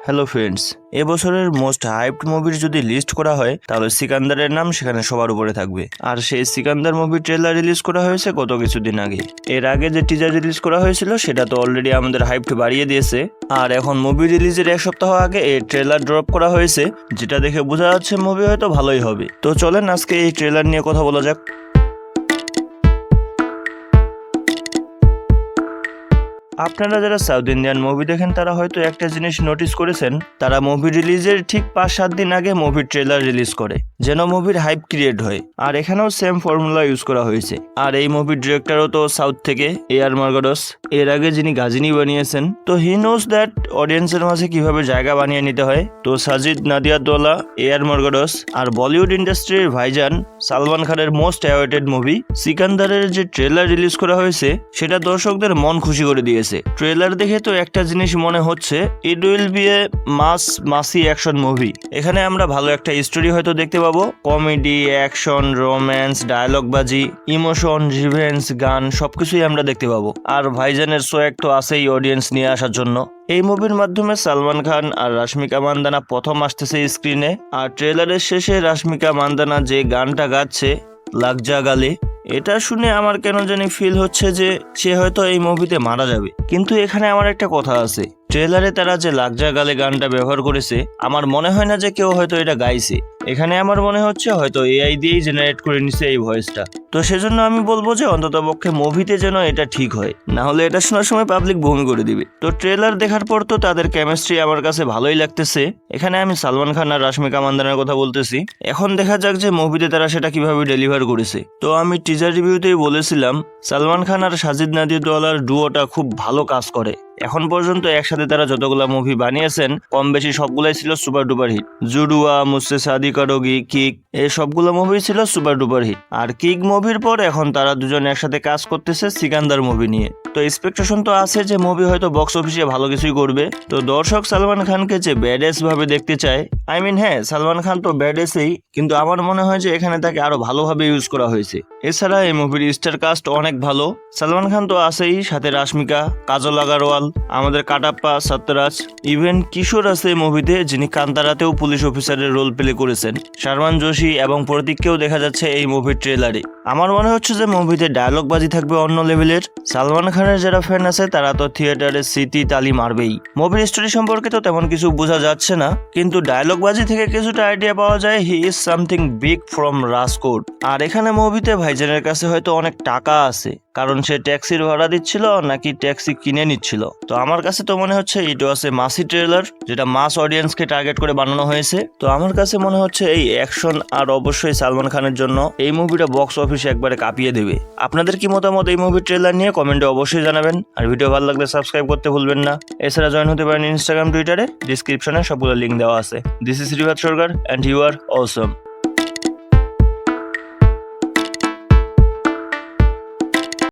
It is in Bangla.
হ্যালো ফ্রেন্ডস, এবছরের মোস্ট হাইপড মুভির যদি লিস্ট করা হয় তাহলে সিকান্দারের নাম সেখানে সবার উপরে থাকবে। আর সেই সিকান্দার মুভির ট্রেলার রিলিজ করা হয়েছে গত কিছুদিন আগে। এর আগে যে টিজার রিলিজ করা হয়েছিল সেটা তো অলরেডি আমাদের হাইপড বাড়িয়ে দিয়েছে। আর এখন মুভি রিলিজের এক সপ্তাহ আগে এই ট্রেলার ড্রপ করা হয়েছে, যেটা দেখে বোঝা যাচ্ছে মুভি হয়তো ভালোই হবে। তো চলেন আজকে এই ট্রেলার নিয়ে কথা বলা যাক। আপনারা যারা সাউথ ইন্ডিয়ান মুভি দেখেন তারা হয়তো একটা জিনিস নোটিস করেছেন, তারা মুভি রিলিজের ঠিক 5-7 দিন আগে মুভির ট্রেলার রিলিজ করে, যেন মুভির হাইপ ক্রিয়েট হয়। আর এখানেও সেম ফর্মুলা ইউজ করা হয়েছে। আর এই মুভির ডিরেক্টরও তো সাউথ থেকে, এআর মার্গাডস, এর আগে যিনি গাজিনী বানিয়েছেন। তো হি নোজ দ্যাট অডিয়েন্সের মাঝে কিভাবে জায়গা বানিয়ে নিতে হয়। তো সাজিদ নাদিয়াদওয়ালা, এআর মার্গাডস আর বলিউড ইন্ডাস্ট্রির ভাইজান সালমান খানের মোস্ট অ্যাওয়েটেড মুভি সিকান্দারের যে ট্রেলার রিলিজ করা হয়েছে সেটা দর্শকদের মন খুশি করে দিয়েছে। ট্রেলার দেখে তো একটা জিনিস মনে হচ্ছে, ইট উইল বি এ মাসি অ্যাকশন মুভি। এখানে আমরা ভালো একটা স্টোরি হয়তো দেখতে পাবো, কমেডি, অ্যাকশন, রোম্যান্স, ডায়লগ বাজি, ইমোশন, রিভেঞ্জ, গান সবকিছুই আমরা দেখতে পাবো। আর ভাইজানের সোয়াগ তো আছেই অডিয়েন্স নিয়ে আসার জন্য। এই মুভির মাধ্যমে সালমান খান আর রাশমিকা মান্দানা প্রথম আসতেছে স্ক্রিনে। আর ট্রেলারের শেষে রাশমিকা মান্দানা যে গানটা গাচ্ছে লাগ যা গালে, এটা শুনে আমার কেন জানি ফিল হচ্ছে যে সে হয়তো এই মুভিতে মারা যাবে। কিন্তু এখানে আমার একটা কথা আছে, ট্রেলারে তারা যে লাগ যা গালে গানটা ব্যবহার করেছে, আমার মনে হয় না যে কেউ হয়তো এটা গাইছে। এখানে আমার মনে হচ্ছে হয়তো এআই দিয়েই জেনারেট করে নিছে এই ভয়েসটা। তো সেজন্য আমি বলবো যে অন্ততপক্ষে মুভিতে যেন এটা ঠিক হয়, না হলে এটা শোনার সময় পাবলিক বমি করে দিবে। তো ট্রেলার দেখার পর তো তাদের কেমিস্ট্রি আমার কাছে ভালোই লাগতেছে। এখানে আমি সালমান খান আর রাশমিকা মান্দানার কথা বলতেছি। এখন দেখা যাক যে মুভিতে তারা সেটা কিভাবে ডেলিভার করেছে। তো আমি টিজার রিভিউতেই বলেছিলাম সালমান খান আর সাজিদ নাদিয়াদওয়ালার ডুয়োটা খুব ভালো কাজ করে। এখন পর্যন্ত একসাথে তারা যতগুলা মুভি বানিয়েছেন কম বেশি সবগুলাই ছিল সুপার ডুপার হিট। জুডুয়া, মুঝসে শাদি করোগি, কিক, এই সবগুলো মুভি ছিল সুপার ডুপার হিট। আর কিক মুভির পর এখন তারা দুজন একসাথে কাজ করতেছে সিকান্দার মুভি নিয়ে। তো এক্সপেকটেশন তো আছে যে মুভি হয়তো বক্স অফিসে ভালো কিছুই করবে। তো দর্শক সালমান খানকে যে ব্যাডেস ভাবে দেখতে চায়, হ্যাঁ সালমান খান তো ব্যাডেসই, কিন্তু আমার মনে হয় যে এখানে তাকে আরো ভালোভাবে ইউজ করা হয়েছে। এছাড়া এই মুভির স্টার কাস্ট অনেক ভালো। সালমান খান তো আছেই, সাথে রাশমিকা, কাজল আগারওয়াল, আমাদের কাটাপ্পা, সত্যরাজ, ইভেন কিশোর আছে এই মুভিতে, যিনি কান্তারাতেও পুলিশ অফিসারের রোল প্লে করেছেন। শারমান যোশী এবং প্রতীককেও দেখা যাচ্ছে এই মুভির ট্রেলারে। আমার মনে হচ্ছে যে মুভিতে ডায়লগ বাজি থাকবে অন্য লেভেলের। সালমান খানের যারা ফ্যান আছে তারা তো থিয়েটারে সিটি তালি মারবেই। মুভির স্টোরি সম্পর্কে তো তেমন কিছু বোঝা যাচ্ছে না, কিন্তু ডায়লগ বাজি থেকে কিছুটা আইডিয়া পাওয়া যায় he is something big from Rajkot. আর এখানে মুভিতে ভাইজানের কাছে হয়তো অনেক টাকা আছে, কারণ সে ট্যাক্সির ভাড়া দিচ্ছিল নাকি ট্যাক্সি কিনে নিচ্ছিল। তো আমার কাছে তো মনে হচ্ছে ইট ওয়াজ এ মাসি ট্রেলার, যেটা মাস অডিয়েন্সকে টার্গেট করে বানানো হয়েছে। তো আমার কাছে মনে হচ্ছে এই অ্যাকশন আর অবশ্যই সালমান খানের জন্য এই মুভিটা বক্স অফিসে একবারে কাঁপিয়ে দেবে। আপনাদের কি মতামত এই মুভির ট্রেলার নিয়ে কমেন্টে অবশ্যই জানাবেন। আর ভিডিও ভালো লাগলে সাবস্ক্রাইব করতে ভুলবেন না। এছাড়া জয়েন হতে পারেন ইনস্টাগ্রাম, টুইটারে, ডিসক্রিপশনে সবগুলো লিঙ্ক দেওয়া আছে। This is Rivat Sarkar and you are Assam.